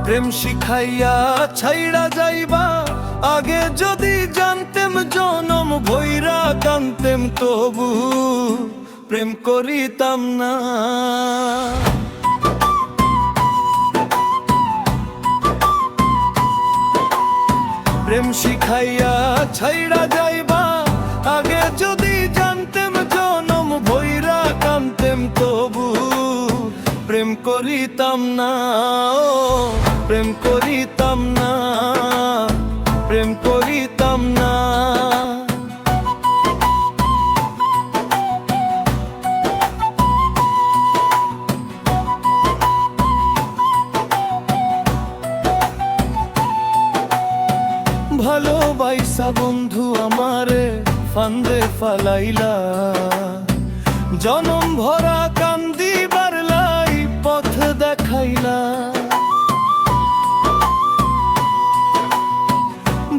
প্রেম শিখাইয়া ছাইড়া যাইবা, আগে যদি জানতেম জনম ভৈরা কানতেম, তবু প্রেম করিতাম না। প্রেম শিখাইয়া ছাইড়া যাইবা, আগে যদি জানতেম জনম ভৈরা কানতেম, তবু প্রেম করিতাম না, প্রেম করিতাম না, প্রেম করিতাম না। ভালোবাইসা বন্ধু আমারে ফান্দে ফালাইলা, জনম ভরা কান্দিবার লাই পথ দেখাইলা।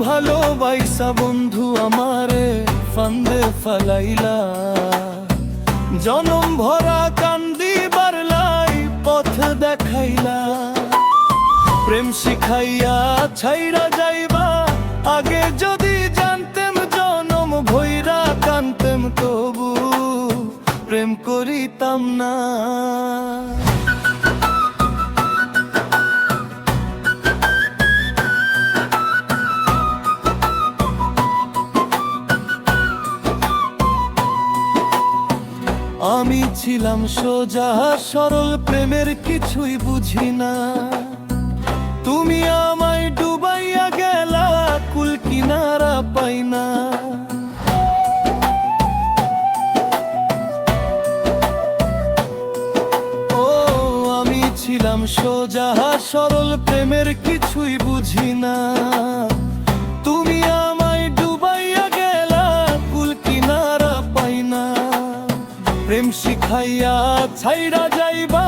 ভালোবাইসা বন্ধু আমারে ফান্দে ফালাইলা, জনম ভরা কান্দিবার লাই পথ দেখাইলা। প্রেম শিখাইয়া ছাইড়া যাইবা, আগে যদি জানতেম জনম ভৈরা কানতেম, তবু প্রেম করিতাম না। আমি ছিলাম সোজা সরল, প্রেমের কিছুই বুঝি না। তুমি আমায় ডুবাইয়া গেলা, কুল কিনারা পাই না। ও আমি ছিলাম সোজা সরল, প্রেমের কিছুই বুঝি না। তুমি আমায় ডুবাইয়া গেলা, কুল কিনারা পাই না। প্রেম শিখাইয়া ছাইড়া যাইবা,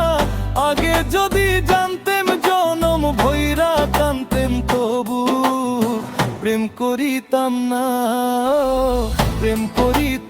আগে যদি জানতেম জনম ভৈরা কানতেম, তবু প্রেম করিতাম না, প্রেম করিতাম